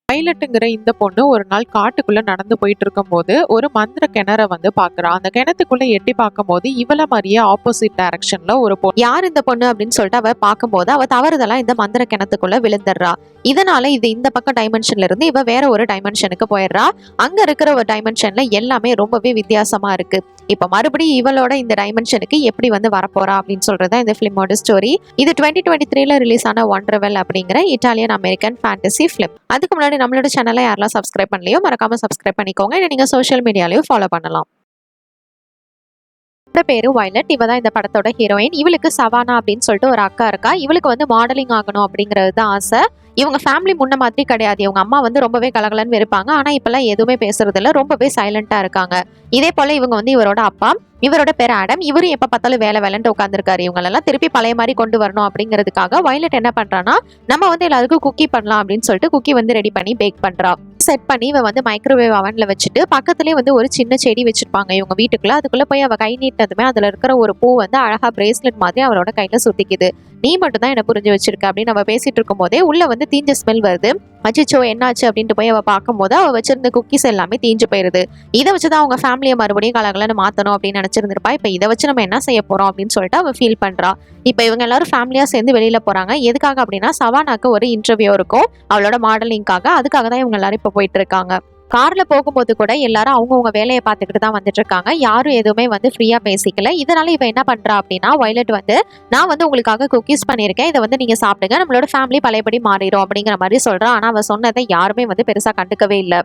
பைலட்டுங்கிற இந்த பொண்ணு ஒரு நாள் காட்டுக்குள்ள நடந்து போயிட்டு இருக்கும் போது ஒரு மந்திர கிணற வந்து பாக்குறா. அந்த கிணத்துக்குள்ள எட்டி பார்க்கும் போது இவள மாதிரியே ஆப்போசிட் டைரக்ஷன்ல ஒரு பொண்ணு. யார் இந்த பொண்ணு அப்படின்னு சொல்லிட்டு அவ பார்க்கும்போது அவ தவறுதலா இந்த மந்திர கிணத்துக்குள்ள விழுந்துடுறா. இதனால இது இந்த பக்கம் டைமென்ஷன்ல இருந்து இவ வேற ஒரு டைமென்ஷனுக்கு போயிடுறா. அங்க இருக்கிற ஒரு டைமென்ஷன்ல எல்லாமே ரொம்பவே வித்தியாசமா இருக்கு. இப்ப மறுபடியும் இவளோட இந்த டைமென்ஷனுக்கு எப்படி வந்து வரப்போறா அப்படின்னு சொல்றதா இந்த பிலிமோட ஸ்டோரி. இது 2023ல ரிலீஸ் ஆன ஒண்டர்வெல் அப்படிங்கிற இட்டாலியன் அமெரிக்கன் ஃபேண்டசி பிலிம். அதுக்கு முன்னாடி நம்மளோட சேனலை யாரெல்லாம் சப்ஸ்கிரைப் பண்ணலையோ மறக்காம சப்ஸ்கிரைப் பண்ணிக்கோங்க. நீங்க சோஷியல் மீடியாலையும் ஃபாலோ பண்ணலாம். பேரு வயலட். இவ தான் இந்த படத்தோட ஹீரோயின். இவளுக்கு சவானா அப்படின்னு சொல்லிட்டு ஒரு அக்கா இருக்கா. இவளுக்கு வந்து மாடலிங் ஆகணும் அப்படிங்கிறது தான் ஆசை. இவங்க ஃபேமிலி முன்ன மாதிரி கிடையாது. இவங்க அம்மா வந்து ரொம்பவே கலகலன்னு இருப்பாங்க. ஆனா இப்பெல்லாம் எதுவுமே பேசுறது இல்ல, ரொம்பவே சைலண்டா இருக்காங்க. இதே போல இவங்க வந்து இவரோட அப்பா, இவரோட பேர் ஆடம். இவரும் எப்ப பார்த்தாலும் வேலை வேலைன்ட்டு உட்காந்துருக்காரு. இவங்களெல்லாம் திருப்பி பழைய மாதிரி கொண்டு வரணும் அப்படிங்கிறதுக்காக வயலட் என்ன பண்றான்னா, நம்ம வந்து எல்லாருக்கும் குக்கி பண்ணலாம் அப்படின்னு சொல்லிட்டு குக்கி வந்து ரெடி பண்ணி பேக் பண்றா. செட் பண்ணி இவ வந்து மைக்ரோவேவ் அவன்ல வச்சுட்டு பக்கத்துலேயே வந்து ஒரு சின்ன செடி வச்சிருப்பாங்க இவங்க வீட்டுக்குள்ள. அதுக்குள்ள போய் அவ கை நீட்டதுமே அதுல இருக்கிற ஒரு பூ வந்து அழகா பிரேஸ்லெட் மாதிரி அவளோட கையில சுத்திக்குது. நீ மட்டும் தான் என்ன புரிஞ்சு வச்சிருக்க அப்படின்னு அவ பேசிட்டு இருக்கும் போதே உள்ள வந்து தீஞ்ச ஸ்மெல் வருது. அச்சிச்சோ என்னாச்சு அப்படின்ட்டு போய் அவ பார்க்கும்போது அவ வச்சிருந்த குக்கீஸ் எல்லாமே தீஞ்சு போயிருது. இதை வச்சுதான் அவங்க ஃபேமிலியை மறுபடியும் கலகலன்னு மாத்தணும் அப்படின்னு நினைச்சிருந்திருப்பா. இப்ப இதை வச்சு நம்ம என்ன செய்ய போறோம் அப்படின்னு சொல்லிட்டு அவ ஃபீல் பண்றா. இப்ப இவங்க எல்லாரும் ஃபேமிலியா சேர்ந்து வெளியில போறாங்க. எதுக்காக அப்படின்னா சவானாக்கு ஒரு இன்டர்வியூ இருக்கும் அவளோட மாடலிங்காக. அதுக்காக தான் இவங்க எல்லாரும் இப்ப போயிட்டு இருக்காங்க. கார்ல போகும்போது கூட எல்லாரும் அவங்கவுங்க வேலையை பார்த்துக்கிட்டு தான் வந்துட்டு இருக்காங்க. யாரும் எதுவுமே வந்து ஃப்ரீயா பேசிக்கல. இதனால இவ என்ன பண்றா அப்படின்னா வயலட் வந்து நான் வந்து உங்களுக்காக குக்கீஸ் பண்ணியிருக்கேன், இதை வந்து நீங்க சாப்பிடுங்க, நம்மளோட ஃபேமிலி பழையபடி மாறிடும் அப்படிங்கிற மாதிரி சொல்றா. ஆனா அவ சொன்னதை யாருமே வந்து பெருசா கண்டுக்கவே இல்லை.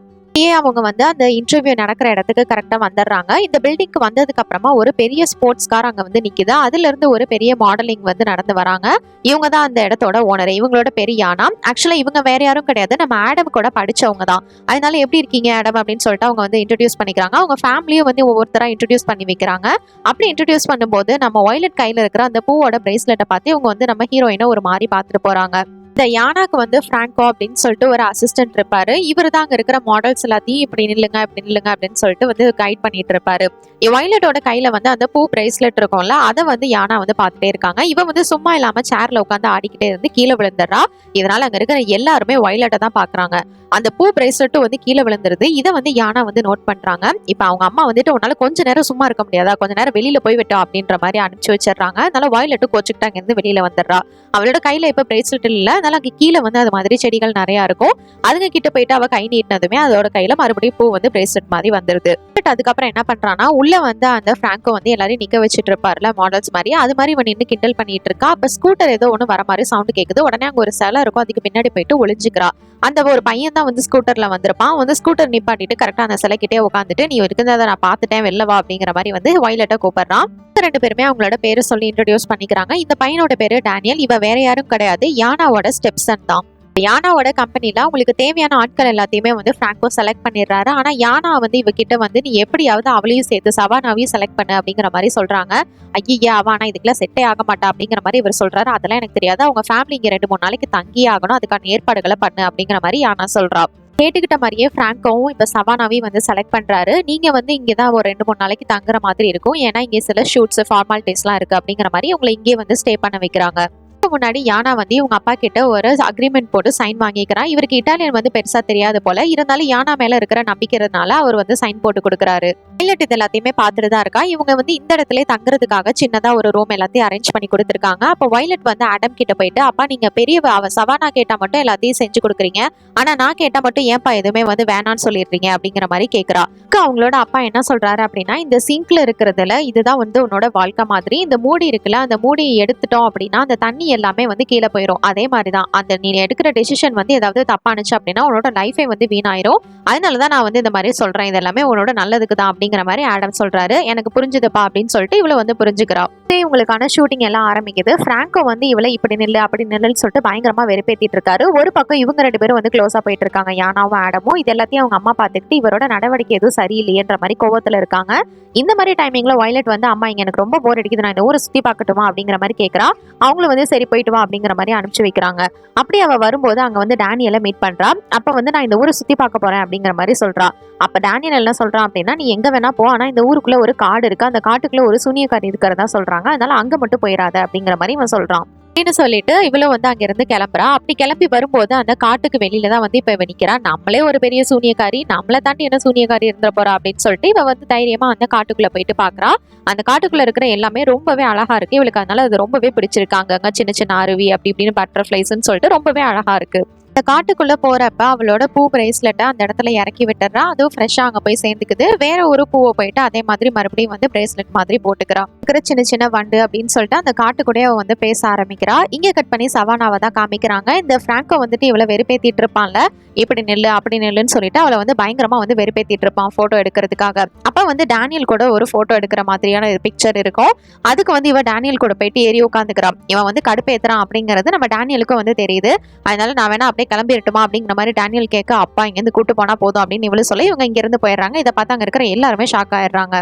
அவங்க வந்து அந்த இன்டர்வியூ நடக்கிற இடத்துக்கு கரெக்டா வந்துடுறாங்க. இந்த பில்டிங்க்கு வந்ததுக்கு அப்புறமா ஒரு பெரிய ஸ்போர்ட்ஸ் கார் அங்க வந்து நிக்குது. அதுல இருந்து ஒரு பெரிய மாடலிங் வந்து நடந்து வராங்க. இவங்க தான் அந்த இடத்தோட ஓனர். இவங்களோட பேரு யானா. ஆக்சுவலா இவங்க வேற யாரும் கிடையாது, நம்ம ஆடம் கூட படிச்சவங்க தான். அதனால எப்படி இருக்கீங்க ஆடம் அப்படின்னு சொல்லிட்டு அவங்க வந்து இன்ட்ரடியூஸ் பண்ணிக்கிறாங்க. அவங்க ஃபேமிலியும் வந்து ஒவ்வொருத்தரா இன்ட்ரடியூஸ் பண்ணி வைக்கிறாங்க. அப்படி இன்ட்ரடியூஸ் பண்ணும்போது நம்ம வயலட் கையில இருக்கிற அந்த பூவோட பிரேஸ்லெட்டை பார்த்து இவங்க வந்து நம்ம ஹீரோயினை ஒரு மாதிரி பார்த்துட்டு போறாங்க. இந்த யானாக்கு வந்து பிராங்கோ அப்படின்னு சொல்லிட்டு ஒரு அசிஸ்டன்ட் இருப்பாரு. இவர் தான் அங்க இருக்கிற மாடல்ஸ் எல்லாத்தையும் இப்படி நில்லுங்க அப்படின்னு சொல்லிட்டு வந்து கைட் பண்ணிட்டு இருப்பாரு. வயலட்டோட கையில வந்து அந்த பூ பிரேஸ்லெட் இருக்கும்ல, அதை வந்து யானா வந்து பார்த்துட்டே இருக்காங்க. இவன் வந்து சும்மா இல்லாம சேர்ல உட்காந்து ஆடிக்கிட்டே இருந்து கீழே விழுந்துடுறா. இதனால அங்க இருக்கிற எல்லாருமே வயலட்டை தான் பாக்குறாங்க. அந்த பூ பிரேஸ்லெட்டும் வந்து கீழே விழுந்துருது. இதை வந்து யானா வந்து நோட் பண்றாங்க. இப்ப அவங்க அம்மா வந்துட்டு உன்னால கொஞ்ச நேரம் சும்மா இருக்க முடியாதா, கொஞ்ச நேரம் வெளியில போய் விட்டோம் அப்படின்ற மாதிரி அனுப்பிச்சு வச்சிடறாங்க. அதனால வயலட்டும் கோச்சுக்கிட்டு அங்க இருந்து வெளியில வந்துடுறா. அவளோட கையில இப்ப பிரேஸ்லெட் இல்ல, அதனால அங்க கீழே வந்து அது மாதிரி செடிகள் நிறைய இருக்கும். அதுங்க கிட்ட போயிட்டு அவ கை நீட்டினதுமே அதோட கையில மறுபடியும் பூ வந்து பிரேஸ்லெட் மாதிரி வந்துருது. அதுக்கப்புறம் என்ன பண்றான்னா உள்ள வந்து அந்த பிராங்கோ வந்து எல்லாரையும் நிக்க வச்சுட்டு இருப்பாருல மாடல்ஸ் மாதிரி, அது மாதிரி இவன் நின்று கிண்டல் பண்ணிட்டு இருக்கா. அப்ப ஸ்கூட்டர் ஏதோ ஒண்ணு வர மாதிரி சவுண்ட் கேக்குது. உடனே அங்க ஒரு சிலை இருக்கும், அதுக்கு பின்னாடி போயிட்டு ஒளிஞ்சுக்கிறா. அந்த ஒரு பையன் தான் வந்து ஸ்கூட்டர்ல வந்திருப்பான். வந்து ஸ்கூட்டர் நிப்பாட்டிட்டு கரெக்டா அந்த சிலைக்கிட்டே உட்காந்துட்டு நீ இருக்கிறத நான் பார்த்துட்டேன் வெளிலவா அப்படிங்கிற மாதிரி வந்து வயலட்டை கூப்பிடுறான். ரெண்டு பேருமே அவங்களோட பேரு சொல்லி இன்ட்ரோடியூஸ் பண்ணிக்கிறாங்க. இந்த பையனோட பேரு டேனியல். இவ வேற யாரும் கிடையாது, யானாவோட ஸ்டெப்சன் தான். யானாவோட கம்பெனில உங்களுக்கு தேவையான ஆட்கள் எல்லாத்தையுமே வந்து பிராங்கோ செலக்ட் பண்ணிடுறாரு. ஆனா யானா வந்து இவகிட்ட வந்து நீ எப்படியாவது அவளையும் சேர்த்து சவானாவையும் செலக்ட் பண்ணு அப்படிங்கிற மாதிரி சொல்றாங்க. ஐயா அவனா இதுக்கெல்லாம் செட்டே ஆக மாட்டா அப்படிங்கிற மாதிரி இவர் சொல்றாரு. அதெல்லாம் எனக்கு தெரியாது, அவங்க ஃபேமிலி இங்க 2-3 நாளைக்கு தங்கியே ஆகணும், அதுக்கான ஏற்பாடுகளை பண்ணு அப்படிங்கிற மாதிரி யானா சொல்றா. கேட்டுக்கிட்ட மாதிரியே பிராங்கோவும் இப்ப சவானாவையும் வந்து செலக்ட் பண்றாரு. நீங்க வந்து இங்கதான் ஒரு 2-3 நாளைக்கு தங்குற மாதிரி இருக்கும், ஏன்னா இங்க சில ஷூட்ஸ் ஃபார்மாலிட்டிஸ் எல்லாம் இருக்கு அப்படிங்கிற மாதிரி உங்களை இங்கே வந்து ஸ்டே பண்ண வைக்கிறாங்க. முன்னாடி யானா வந்து இவங்க அப்பா கிட்ட ஒரு அக்ரிமெண்ட் போட்டு சைன் வாங்கிக்கிறான். இவருக்கு இட்டாலியன் வந்து பெருசா தெரியாது போல, இருந்தாலும் யானா மேல இருக்கிற நம்பிக்கிறதுனால அவர் வந்து சைன் போட்டு கொடுக்குறாரு. பைலட் இது எல்லாத்தையுமே பார்த்துட்டு தான் இருக்கா. இவங்க வந்து இந்த இடத்துல தங்குறதுக்காக சின்னதா ஒரு ரூம் எல்லாத்தையும் அரேஞ்ச் பண்ணி கொடுத்துருக்காங்க. அப்போ வயலட் வந்து ஆடம் கிட்ட போயிட்டு அப்பா நீங்க பெரிய சவானா கேட்டா மட்டும் எல்லாத்தையும் செஞ்சு கொடுக்குறீங்க, ஆனா நான் கேட்டா மட்டும் ஏன்பா எதுவுமே வந்து வேணான்னு சொல்லிடுறீங்க அப்படிங்கிற மாதிரி கேட்கறா. அவங்களோட அப்பா என்ன சொல்றாரு அப்படின்னா இந்த சிங்க்ல இருக்கிறதுல இதுதான் வந்து உன்னோட வாழ்க்கை மாதிரி, இந்த மூடி இருக்குல்ல அந்த மூடியை எடுத்துட்டோம் அப்படின்னா அந்த தண்ணி எல்லாமே வந்து கீழே போயிடும். அதே மாதிரிதான் அந்த நீ எடுக்கிற டெசிஷன் வந்து ஏதாவது தப்பானுச்சு அப்படின்னா உன்னோட லைஃபே வந்து வீணாயிரும். அதனாலதான் நான் வந்து இந்த மாதிரி சொல்றேன், இது எல்லாமே உன்னோட நல்லதுக்கு தான் அப்படிங்கிற மாதிரி ஆடம் சொல்றாரு. எனக்கு புரிஞ்சுதுப்பா அப்படின்னு சொல்லிட்டு இவளை வந்து புரிஞ்சுக்கிறா. இவங்களுக்கான ஷூட்டிங் எல்லாம் ஆரம்பிக்குது. பிராங்கோ வந்து இவளை இப்படி நில்லு அப்படி நில்லுன்னு சொல்லிட்டு பயங்கரமா வெறுப்பேத்திட்டு இருக்காரு. ஒரு பக்கம் இவங்க 2 பேரும் வந்து க்ளோஸா போயிட்டு இருக்காங்க, யானாவும் ஆடமும். இது எல்லாத்தையும் அவங்க அம்மா பார்த்துக்கிட்டு இவரோட நடவடிக்கை எதுவும் சரியில்லையன்ற மாதிரி கோவத்துல இருக்காங்க. இந்த மாதிரி டைமிங்ல வயலட் வந்து அம்மா இங்க எனக்கு ரொம்ப போர் அடிக்குது, நான் இந்த ஊரை சுத்தி பார்க்கட்டுமா அப்படிங்கிற மாதிரி கேட்கறா. அவங்களும் வந்து சரி போயிட்டு வா அப்படிங்கிற மாதிரி அனுப்பிச்சு வைக்கிறாங்க. அப்படி அவ வரும்போது அங்க வந்து டேனியலை மீட் பண்றா. அப்ப வந்து நான் இந்த ஊரை சுத்தி பார்க்க போறேன் அப்படிங்கிற மாதிரி சொல்றா. அப்ப டேனியல் என்ன சொல்றான் அப்படின்னா நீ எங்க வேணா போ, ஆனா இந்த ஊருக்குள்ள ஒரு காடு இருக்கு, அந்த காட்டுக்குள்ள ஒரு சூனியக்காரி இருக்கிறதா சொல்றாங்க, அதனால அங்க மட்டும் போயிடாத அப்படிங்கிற மாதிரி இவன் சொல்றான். அப்படின்னு சொல்லிட்டு இவளும் வந்து அங்கிருந்து கிளம்புறா. அப்படி கிளம்பி வரும்போது அந்த காட்டுக்கு வெளியில தான் வந்து இப்ப இவ நிக்கிறா. நம்மளே ஒரு பெரிய சூனியக்காரி, நம்மள தாண்டி என்ன சூனியக்காரி இருந்துற போறா அப்படின்னு சொல்லிட்டு இவ வந்து தைரியமா அந்த காட்டுக்குள்ள போயிட்டு பாக்குறா. அந்த காட்டுக்குள்ள இருக்கிற எல்லாமே ரொம்பவே அழகா இருக்கு. இவளுக்கு அதனால அது ரொம்பவே பிடிச்சிருக்கு. அங்கங்க சின்ன சின்ன அருவி அப்படி இப்படின்னு பட்டர்ஃபிளைஸ்ன்னு சொல்லிட்டு ரொம்பவே அழகா இருக்கு. இந்த காட்டுக்குள்ள போறப்ப அவளோட பூ பிரேஸ்லெட்டை அந்த இடத்துல இறக்கி விட்டுறா. அதுவும் ஃப்ரெஷ்ஷா அங்க போய் சேர்ந்துக்குது. வேற ஒரு பூவை போயிட்டு அதே மாதிரி மறுபடியும் வந்து பிரேஸ்லெட் மாதிரி போட்டுக்கிறா. இருக்கிற சின்ன சின்ன வண்டு அப்படின்னு சொல்லிட்டு அந்த காட்டுக்கூடயே அவ வந்து பேச ஆரம்பிக்கிறா. இங்க கட் பண்ணி சவானாவை தான் காமிக்கிறாங்க. இந்த பிராங்கோ வந்துட்டு இவளை வெறுப்பேத்திட்டு இருப்பான்ல, இப்படி நெல்லு அப்படி நெல்லுன்னு சொல்லிட்டு அவளை வந்து பயங்கரமா வந்து வெறுப்பேத்திட்டு இருப்பான் போட்டோ எடுக்கிறதுக்காக. அப்ப வந்து டேனியல் கூட ஒரு போட்டோ எடுக்கிற மாதிரியான பிக்சர் இருக்கும். அதுக்கு வந்து இவ டேனியல் கூட போயிட்டு ஏறி உட்காந்துக்கிறான். இவன் வந்து கடுப்பேத்துறான் அப்படிங்கிறது நம்ம டேனியலுக்கும் வந்து தெரியுது. அதனால நான் வேணா அப்படியே கிளம்பிடட்டுமா அப்படிங்கிற மாதிரி டேனியல் கேட்க, அப்பா இங்கேருந்து கூட்டு போனா போதும் அப்படின்னு இவளு சொல்ல இவங்க இங்க இருந்து போயிடுறாங்க. இதை பார்த்து அங்க இருக்கிற எல்லாருமே ஷாக் ஆயிடுறாங்க.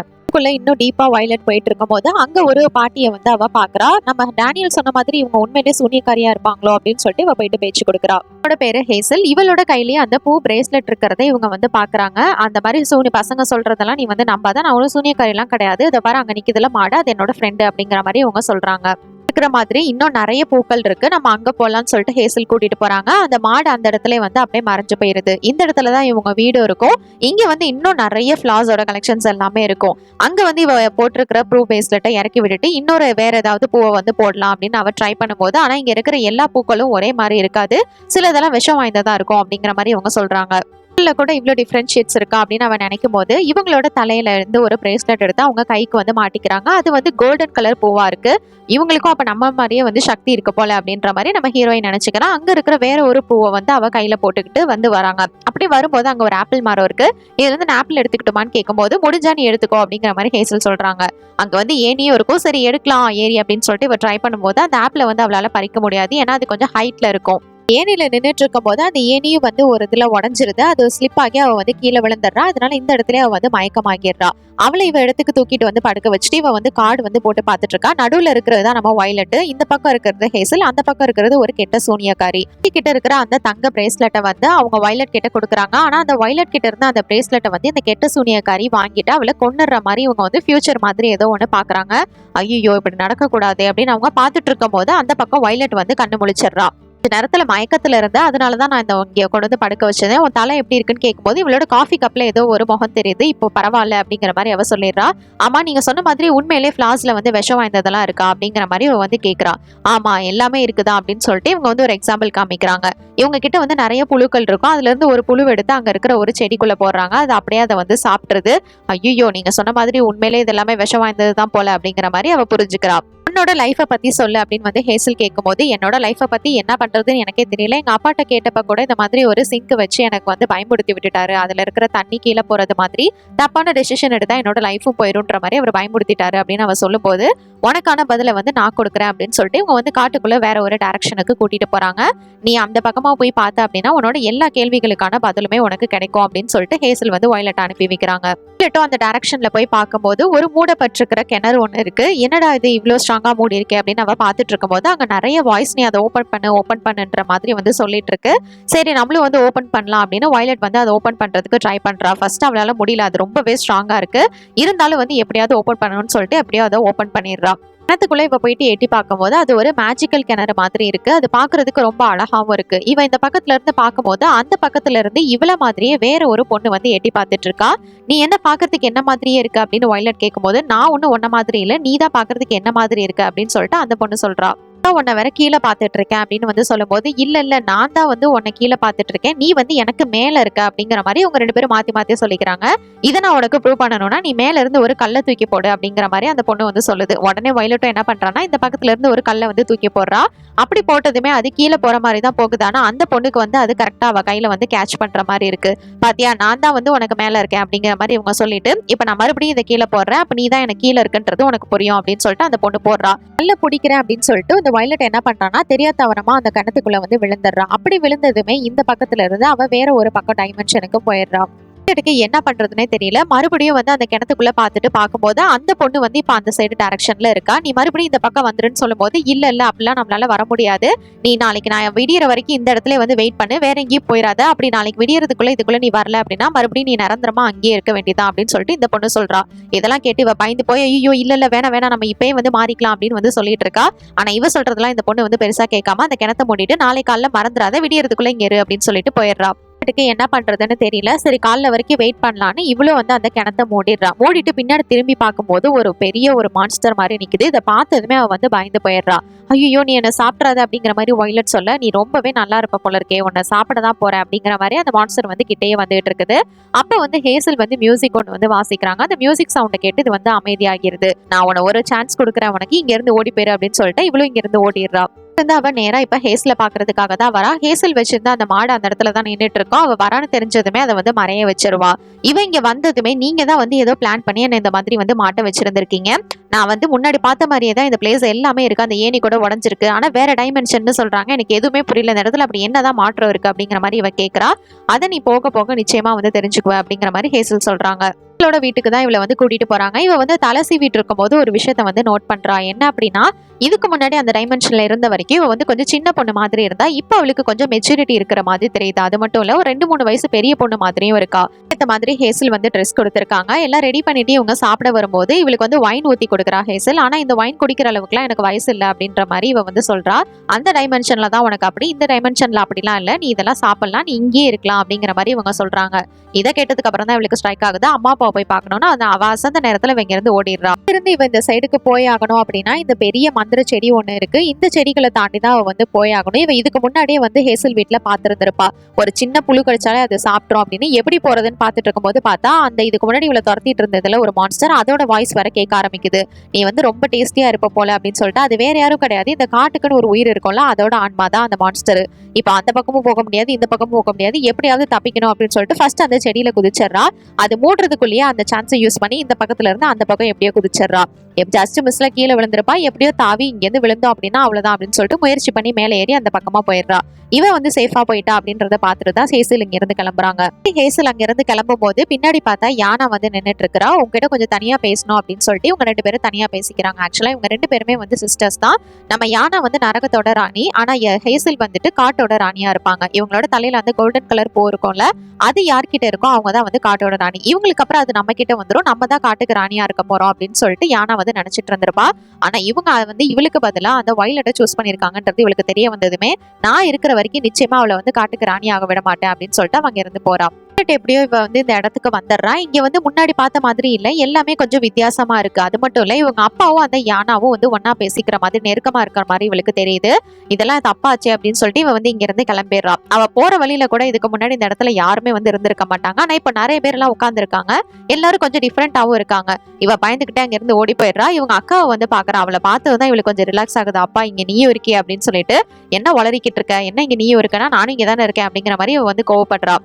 இன்னும் டீப்பா வயலட் போயிட்டு இருக்கும் போது அங்க ஒரு பாட்டியை வந்து அவ பாக்குறா. நம்ம டேனியல் சொன்ன மாதிரி இவங்க உண்மையிலே சூனியக்காரியா இருப்பாங்களோ அப்படின்னு சொல்லிட்டு இவ போயிட்டு பேச்சு கொடுக்குறா. அவளோட பேரு ஹேசல். இவளோட கையிலேயே அந்த பூ பிரேஸ்லெட் இருக்கிறத இவங்க வந்து பாக்குறாங்க. அந்த மாதிரி பசங்க சொல்றதெல்லாம் நீ வந்து நம்பாதான், நான் அவ்வளவு சூனியக்காரி எல்லாம் கிடையாது, இதை பாரு அங்க நிக்குதுல மாடு, அது என்னோட ஃப்ரெண்டு அப்படிங்கிற மாதிரி இவங்க சொல்றாங்க. இருக்கிற மாதிரி இன்னும் நிறைய பூக்கள் இருக்கு, நம்ம அங்க போலாம்னு சொல்லிட்டு ஹேசல் கூட்டிட்டு போறாங்க. அந்த மாடு அந்த இடத்துல வந்து அப்படியே மறைஞ்சு போயிருது. இந்த இடத்துலதான் இவங்க வீடு இருக்கும். இங்க வந்து இன்னும் நிறைய ஃபிளார்ஸோட கலெக்ஷன்ஸ் எல்லாமே இருக்கும். அங்க வந்து இவ போட்டிருக்கிற ப்ரூ பேஸ்லெட்டை இறக்கி விட்டுட்டு இன்னொரு வேற ஏதாவது பூவை வந்து போடலாம் அப்படின்னு அவ ட்ரை பண்ணும்போது, ஆனா இங்க இருக்கிற எல்லா பூக்களும் ஒரே மாதிரி இருக்காது, சிலதெல்லாம் விஷம் வாய்ந்ததா இருக்கும் அப்படிங்கிற மாதிரி இவங்க சொல்றாங்க. கூட இவ்வளோ டிஃப்ரென்ஷியேட்ஸ் இருக்கா அப்படின்னு அவன் நினைக்கும் போது இவங்களோட தலையில இருந்து ஒரு பிரேஸ்லெட் எடுத்து அவங்க கைக்கு வந்து மாட்டிக்கிறாங்க. அது வந்து கோல்டன் கலர் பூவா இருக்கு. இவங்களுக்கும் அப்ப நம்ம மாதிரியே வந்து சக்தி இருக்கு போல அப்படின்ற மாதிரி நம்ம ஹீரோயின் நினைச்சுக்கிறான். அங்க இருக்கிற வேற ஒரு பூவை வந்து அவ கையில போட்டுக்கிட்டு வந்து வராங்க. அப்படி வரும்போது அங்க ஒரு ஆப்பிள் மரம் இருக்கு. இது வந்து நான் ஆப்பிள் எடுத்துக்கிட்டுமான்னு கேட்கும்போது, முடிஞ்சா நீ எடுத்துக்கோ அப்படிங்கிற மாதிரி ஹேசல் சொல்றாங்க. அங்க வந்து ஏனியும் இருக்கும். சரி எடுக்கலாம் ஏரி அப்படின்னு சொல்லிட்டு இவ ட்ரை பண்ணும்போது அந்த ஆப்பிளை வந்து அவளால பறிக்க முடியாது. ஏன்னா அது கொஞ்சம் ஹைட்ல இருக்கும். ஏனில நின்றுட்டு இருக்கும் போது அந்த ஏனியும் வந்து ஒரு இதுல உடஞ்சிருது. அது ஸ்லிப் ஆகி அவ வந்து கீழே விழுந்துடுறா. அதனால இந்த இடத்துல அவ வந்து மயக்கமாகிடுறா. அவளை இவ இடத்துக்கு தூக்கிட்டு வந்து படுக்க வச்சுட்டு இவ வந்து கார்டு வந்து போட்டு பாத்துட்டு இருக்கா. நடுவுல இருக்கிறது தான் நம்ம வயலட், இந்த பக்கம் இருக்கிறது ஹேசல், அந்த பக்கம் இருக்கிறது ஒரு கெட்ட சூனியக்காரி. கிட்ட இருக்கிற அந்த தங்க பிரேஸ்லெட்டை வந்து அவங்க வயலட் கிட்ட கொடுக்குறாங்க. ஆனா அந்த வயலட் கிட்ட இருந்த அந்த பிரேஸ்லெட்டை வந்து இந்த கெட்ட சூனியக்காரி வாங்கிட்டு அவளை கொன்னுற மாதிரி இவங்க வந்து ஃபியூச்சர் மாதிரி ஏதோ ஒண்ணு பாக்குறாங்க. ஐயோ இப்படி நடக்க கூடாது அப்படின்னு அவங்க பாத்துட்டு இருக்கும் போது அந்த பக்கம் வயலட் வந்து கண்ணு முழிச்சிடுறா. நேரத்துல மயக்கத்துல இருந்த, அதனாலதான் நான் இந்த இங்க கொண்டு வந்து படுக்க வச்சேன். உன் தலை எப்படி இருக்குன்னு கேட்கும்போது இவளோட காஃபி கப்ல ஏதோ ஒரு முகம் தெரியுது. இப்போ பரவாயில்ல அப்படிங்கிற மாதிரி அவ சொல்லிடுறா. ஆமா நீங்க சொன்ன மாதிரி உண்மையிலே ஃபிளாஸ்ல வந்து விஷம் வாய்ந்ததெல்லாம் இருக்கா அப்படிங்கிற மாதிரி அவ வந்து கேட்கறா. ஆமா எல்லாமே இருக்குதா அப்படின்னு சொல்லிட்டு இவங்க வந்து ஒரு எக்ஸாம்பிள் காமிக்கிறாங்க. இவங்க கிட்ட வந்து நிறைய புழுக்கள் இருக்கும். அதுல இருந்து ஒரு புழு எடுத்து அங்க இருக்கிற ஒரு செடிக்குள்ள போடுறாங்க. அது அப்படியே அதை வந்து சாப்பிட்டுருது. ஐயோ நீங்க சொன்ன மாதிரி உண்மையிலே இது எல்லாமே விஷம் வாய்ந்ததுதான் போல அப்படிங்கிற மாதிரி அவ புரிஞ்சுக்கிறா. உன்னோட லைஃபை பத்தி சொல்லு அப்படின்னு வந்து ஹேசல் கேட்கும்போது, என்னோட லைஃபை பத்தி என்ன பண்றதுன்னு எனக்கே தெரியல. எங்க அப்பாட்ட கேட்டப்ப கூட இந்த மாதிரி ஒரு சிங்க் வச்சு எனக்கு வந்து பயமுறுத்தி விட்டுட்டாரு. அதுல இருக்கிற தண்ணி கீழே போறது மாதிரி தப்பான டெசிஷன் எடுத்தா என்னோட லைஃபும் போயிரும்ன்ற மாதிரி அவர் பயமுறுத்திட்டாரு அப்படின்னு அவ சொல்லும் போது, உனக்கான பதிலை வந்து நான் கொடுக்குறேன் அப்படின்னு சொல்லிட்டு இவங்க வந்து காட்டுக்குள்ள வேற ஒரு டைரக்ஷனுக்கு கூட்டிட்டு போறாங்க. நீ அந்த பக்கமா போய் பார்த்த அப்படின்னா உன்னோட எல்லா கேள்விகளுக்கான பதிலுமே உனக்கு கிடைக்கும் அப்படின்னு சொல்லிட்டு ஹேசல் வந்து வயலட் அனுப்பி வைக்கிறாங்க. அந்த டைரக்ஷன்ல போய் பார்க்கும்போது ஒரு மூடப்பட்டிருக்கிற கிணறு ஒண்ணு இருக்கு. என்னடா இது இவ்வளவு ஸ்ட்ராங்கா மூடி இருக்கே அப்படின்னு அவ பார்த்துட்டு இருக்கும் போது அங்க நிறைய வாய்ஸ் நீ அதை ஓபன் பண்ணுன்ற மாதிரி வந்து சொல்லிட்டு இருக்கு. சரி நம்மளும் வந்து ஓபன் பண்ணலாம் அப்படின்னு வயலட் வந்து அதை ஓபன் பண்றதுக்கு ட்ரை பண்றா. ஃபர்ஸ்ட் அவளால முடியல, அது ரொம்பவே ஸ்ட்ராங்கா இருக்கு. இருந்தாலும் வந்து எப்படியாவது ஓபன் பண்ணணும்னு சொல்லிட்டு எப்படியோ அதை ஓபன் பண்ணிடுறா. கிணத்துக்குள்ள இவ போயிட்டு எட்டி பார்க்கும்போது அது ஒரு மேஜிக்கல் கிணறு மாதிரி இருக்கு. அது பாக்குறதுக்கு ரொம்ப அழகாவும் இருக்கு. இவ இந்த பக்கத்துல இருந்து பார்க்கும்போது அந்த பக்கத்துல இருந்து இவள மாதிரியே வேற ஒரு பொண்ணு வந்து எட்டி பார்த்துட்டு இருக்கா. நீ என்ன பாக்குறதுக்கு என்ன மாதிரியே இருக்கு அப்படின்னு வயலட் கேட்கும்போது, நான் ஒன்னும் ஒன்ன மாதிரி இல்ல, நீ தான் பாக்குறதுக்கு என்ன மாதிரி இருக்கு அப்படின்னு சொல்லிட்டு அந்த பொண்ணு சொல்றா. உன்னை வேற கீழே பார்த்துட்டு இருக்கேன் அப்படின்னு வந்து சொல்லும்போது, இல்ல நான் தான் வந்து உன்னை கீழே பார்த்துட்டு இருக்கேன், நீ வந்து எனக்கு மேல இருக்க அப்படிங்கிற மாதிரி உங்க ரெண்டு பேரும் மாத்தி மாத்தி சொல்லிக்கிறாங்க. இதை நான் உனக்கு ப்ரூவ் பண்ணணும்னா நீ மேல இருந்து ஒரு கல்லை தூக்கி போடு அப்படிங்கிற மாதிரி அந்த பொண்ணு வந்து சொல்லுது. உடனே வயலட்டும் என்ன பண்றான்னா இந்த பக்கத்துல இருந்து ஒரு கல்லை வந்து தூக்கி போடுறா. அப்படி போட்டதுமே அது கீழே போற மாதிரி தான் போகுது. ஆனா அந்த பொண்ணுக்கு வந்து அது கரெக்டா அவ கையில வந்து கேட்ச் பண்ற மாதிரி இருக்கு. பாத்தியா நான் தான் வந்து உனக்கு மேல இருக்கேன் அப்படிங்கிற மாதிரி இவங்க சொல்லிட்டு, இப்ப நான் மறுபடியும் இதை கீழே போடுறேன், அப்ப நீ தான் எனக்கு கீழே இருக்குன்றது உனக்கு புரியும் அப்படின்னு சொல்லிட்டு அந்த பொண்ணு போடுறா. கல்ல பிடிக்கிறேன் அப்படின்னு சொல்லிட்டு இந்த வயலட் என்ன பண்றான்னா தெரியாதவனமா அந்த கிணத்துக்குள்ள வந்து விழுந்துடுறான். அப்படி விழுந்ததுமே இந்த பக்கத்துல இருந்து அவ வேற ஒரு பக்கம் டைமென்ஷனுக்கு போயிடுறான். பார்த்துட்டு என்ன பண்றதுன்னே தெரியல. மறுபடியும் வந்து அந்த கிணத்துக்குள்ள பார்த்துட்டு பார்க்கும்போது அந்த பொண்ணு வந்து இப்ப அந்த சைடு டைரக்ஷன்ல இருக்கா. நீ மறுபடியும் இந்த பக்கம் வந்துருன்னு சொல்லும்போது இல்ல இல்ல அப்படிலாம் நம்மளால வர முடியாது. நீ நாளைக்கு நான் விடியற வரைக்கும் இந்த இடத்துல வந்து வெயிட் பண்ணு, வேற எங்கேயும் போயிடாத. அப்படி நாளைக்கு விடியறதுக்குள்ள இதுக்குள்ள நீ வரல அப்படின்னா மறுபடியும் நீ நிரந்தரமா அங்கேயே இருக்க வேண்டியதான் அப்படின்னு சொல்லிட்டு இந்த பொண்ணு சொல்றா. இதெல்லாம் கேட்டு இவ பயந்து போய் ஐயோ இல்ல இல்ல வேணாம் வேணாம் நம்ம இப்பயே வந்து மாறிக்கலாம் அப்படின்னு வந்து சொல்லிட்டு இருக்கா. ஆனா இவ சொல்றதெல்லாம் இந்த பொண்ணு வந்து பெருசா கேட்காம அந்த கிணத்தை மூடிட்டு நாளை காலைல மறந்துடாத, விடியறதுக்குள்ள இங்க இரு அப்படின்னு சொல்லிட்டு போயிடுறா. என்ன பண்றதுன்னு தெரியல. சரி காலைல வரைக்கும் வெயிட் பண்ணலான்னு இவ்வளவு வந்து அந்த கிணத்தை மூடிடுறா. மூடிட்டு பின்னாடி திரும்பி பார்க்கும்போது ஒரு பெரிய ஒரு மான்ஸ்டர் மாதிரி நிக்குது. இதை பார்த்ததுமே அவ வந்து பயந்து போயிடுறா. ஐயோ நீ என்ன சாப்பிட்றாத அப்படிங்கிற மாதிரி வயலட் சொல்ல, நீ ரொம்பவே நல்லா இருப்ப போல இருக்கே, உன்னை சாப்பிடதான் போறேன் அப்படிங்கிற மாதிரி அந்த மான்ஸ்டர் வந்து கிட்டேயே வந்துட்டு இருக்குது. அப்ப வந்து ஹேசல் வந்து மியூசிக் ஒன்று வந்து வாசிக்கிறாங்க. அந்த மியூசிக் சவுண்டை கேட்டு இது வந்து அமைதியாகிறது. நான் உன ஒரு சான்ஸ் கொடுக்குறேன், உனக்கு இங்க இருந்து ஓடி போயிரு அப்படின்னு சொல்லிட்டு இவ்வளவு இங்க இருந்து ஓடிடுறா. அவ நேரா இப்ப ஹேஸ்ல பாக்குறதுக்காக தான் வரா. ஹேசல் வச்சிருந்த அந்த மாடு அந்த இடத்துல தான் நின்றுட்டு இருக்கோம். அவ வரான்னு தெரிஞ்சதுமே அதை வந்து மறைய வச்சிருவா. இவ இங்க வந்ததுமே நீங்க தான் வந்து ஏதோ பிளான் பண்ணி என்ன இந்த மாதிரி வந்து மாட்ட வச்சிருந்திருக்கீங்க. நான் வந்து முன்னாடி பார்த்த மாதிரியே தான் இந்த பிளேஸ் எல்லாமே இருக்கு. அந்த ஏணி கூட உடஞ்சிருக்கு, ஆனா வேற டைமென்ஷன் சொல்றாங்க. எனக்கு எதுவுமே புரியல இந்த இடத்துல அப்படி என்னதான் மாற்றம் இருக்கு அப்படிங்கிற மாதிரி இவ கேட்கறா. அதை நீ போக போக நிச்சயமா வந்து தெரிஞ்சுக்குவ அப்படிங்கிற மாதிரி ஹேசல் சொல்றாங்க. வீட்டுக்கு தான் இவளை வந்து கூட்டிட்டு போறாங்க. இவ வந்து தலை சீவிட்டு இருக்கும் போது ஒரு விஷயத்த வந்து நோட் பண்றா. என்ன அப்படின்னா இதுக்கு முன்னாடி அந்த டைமென்ஷன்ல இருந்த வரைக்கும் இவ வந்து கொஞ்சம் சின்ன பொண்ணு மாதிரி இருந்தா, இப்ப அவளுக்கு கொஞ்சம் மெச்சூரிட்டி இருக்கிற மாதிரி தெரியுது. அது மட்டும் இல்ல ஒரு 2-3 வயசு பெரிய பொண்ணு மாதிரியும் இருக்கா. இந்த மாதிரி ஹேசல் வந்து ட்ரெஸ் கொடுத்திருக்காங்க. எல்லாம் ரெடி பண்ணிட்டு இவங்க சாப்பிட வரும்போது இவளுக்கு வந்து வைன் ஊத்தி கொடுக்குறா ஹேசல். ஆனா இந்த வைன் குடிக்கிற அளவுக்குலாம் எனக்கு வயசு இல்லை அப்படின்ற மாதிரி இவ வந்து சொல்றா. அந்த டைமென்ஷன்ல தான் உனக்கு அப்படி, இந்த டைமென்ஷன்ல அப்படிலாம் இல்ல, நீ இதெல்லாம் சாப்பிடலாம், நீ இங்கே இருக்கலாம் அப்படிங்கிற மாதிரி இவங்க சொல்றாங்க. இதை கேட்டதுக்கு அப்புறம் தான் இவளுக்கு ஸ்ட்ரைக் ஆகுது. அம்மா அப்பா போய் பார்க்கணும்னா அந்த அவ அசந்த நேரத்துல இவங்க இருந்து ஓடிடுறா. இருந்து இவ இந்த சைடுக்கு போய் ஆகணும் அப்படின்னா இந்த பெரிய மந்திர செடி ஒண்ணு இருக்கு. இந்த செடிகளை தாண்டி தான் அவ வந்து போய் ஆகணும். இவ இதுக்கு முன்னாடியே வந்து ஹேசல் வீட்டுல பாத்துருந்திருப்பா. ஒரு சின்ன புழு கடிச்சாலே அது சாப்பிட்றோம் அப்படின்னு எப்படி போறதுன்னு பாத்துட்டு இருக்கும்போது பார்த்தா அந்த இதுக்கு முன்னாடி இவளை துரத்திட்டு இருந்ததுல ஒரு மான்ஸ்டர் அதோட வாய்ஸ் வர கேட்க ஆரம்பிக்குது. நீ வந்து ரொம்ப டேஸ்டியா இருப்ப போல அப்படின்னு சொல்லிட்டு, அது வேற யாரும் கிடையாது, இந்த காட்டுக்குன்னு ஒரு உயிர் இருக்கும்ல அதோட ஆன்மா தான் அந்த மான்ஸ்டர். இப்ப அந்த பக்கமும் போக முடியாது, இந்த பக்கமும் போக முடியாது, எப்படியாவது தப்பிக்கணும் அப்படின்னு சொல்லிட்டு ஃபர்ஸ்ட் அந்த செடியில குதிச்சிடறா. அது மூடுறதுக்குள்ளேயே அந்த சான்ஸை யூஸ் பண்ணி இந்த பக்கத்துல இருந்து அந்த பக்கம் எப்படியோ குதிச்சிடறா. ஜஸ்ட் மிஸ்ல கீழே விழுந்திருப்பா. எப்படியோ தாவி இங்கேருந்து விழுந்தோம் அப்படின்னா அவ்வளவுதான் அப்படின்னு சொல்லிட்டு முயற்சி பண்ணி மேலே ஏறி அந்த பக்கமா போயிடுறா. இவன் வந்து சேஃபா போயிட்டா அப்படின்றத பார்த்துட்டு தான் ஹேசல் இங்க இருந்து கிளம்புறாங்க. ஹேசல் அங்க இருந்து கிளம்பும் போது பின்னாடி பார்த்தா யானா வந்து நின்றுட்டு இருக்கிறா. உங்ககிட்ட கொஞ்சம் தனியா பேசணும் அப்படின்னு சொல்லிட்டு இவங்க 2 பேரும் தனியா பேசிக்கிறாங்க. ஆக்சுவலா இவங்க 2 பேருமே வந்து சிஸ்டர்ஸ் தான். நம்ம யானா வந்து நரகத்தோட ராணி, ஆனா ஹேசல் வந்துட்டு காட்டோட ராணியா இருப்பாங்க. இவங்களோட தலையில வந்து கோல்டன் கலர் பூ இருக்கும்ல, அது யார்கிட்ட இருக்கோ அவங்க தான் வந்து காட்டோட ராணி. இவங்களுக்கு அப்புறம் அது நம்ம கிட்ட வந்துடும், நம்ம தான் காட்டுக்கு ராணியா இருக்க போறோம் அப்படின்னு சொல்லிட்டு யானா வந்து நினைச்சிட்டு இருந்திருப்பா. ஆனா இவங்க வந்து இவளுக்கு பதிலா அந்த வயலட்டை சூஸ் பண்ணிருக்காங்கன்றது இவளுக்கு தெரிய வந்ததுமே நான் இருக்கிற வரைக்கும் நிச்சயமா அவளை வந்து காட்டுக்கு ராணியாக விட மாட்டேன் அப்படின்னு சொல்லிட்டு அவங்க இருந்து போறா. எப்படியோ இவ வந்து இந்த இடத்துக்கு வந்துடுறா. இங்க வந்து முன்னாடி பார்த்த மாதிரி இல்ல, எல்லாமே கொஞ்சம் வித்தியாசமா இருக்கு. அது மட்டும் இல்ல இவங்க அப்பாவும் அந்த யானாவும் வந்து ஒன்னா பேசிக்கிற மாதிரி நெருக்கமா இருக்கிற மாதிரி இவளுக்கு தெரியுது. இதெல்லாம் தப்பாச்சு அப்படின்னு சொல்லிட்டு இவ வந்து இங்க இருந்து கிளம்பிடுறா. அவ போற வழியில கூட இதுக்கு முன்னாடி இந்த இடத்துல யாருமே வந்து இருந்திருக்க மாட்டாங்க. ஆனா இப்ப நிறைய பேர் எல்லாம் உட்கார்ந்து இருக்காங்க. எல்லாரும் கொஞ்சம் டிஃப்ரெண்டாவும் இருக்காங்க. இவ பயந்துகிட்டே அங்க இருந்து ஓடி போயிடுறா. இவங்க அக்காவை வந்து பாக்குறா. அவளை பார்த்ததுதான் இவளுக்கு கொஞ்சம் ரிலாக்ஸ் ஆகுது. அப்பா இங்க நீயும் இருக்கே அப்படின்னு சொல்லிட்டு, என்ன உளறிக்கிட்டு இருக்க, என்ன இங்க நீயும் இருக்கனா, நானும் இங்க தானே இருக்கேன் அப்படிங்கிற மாதிரி இவ வந்து கோவப்படுறா.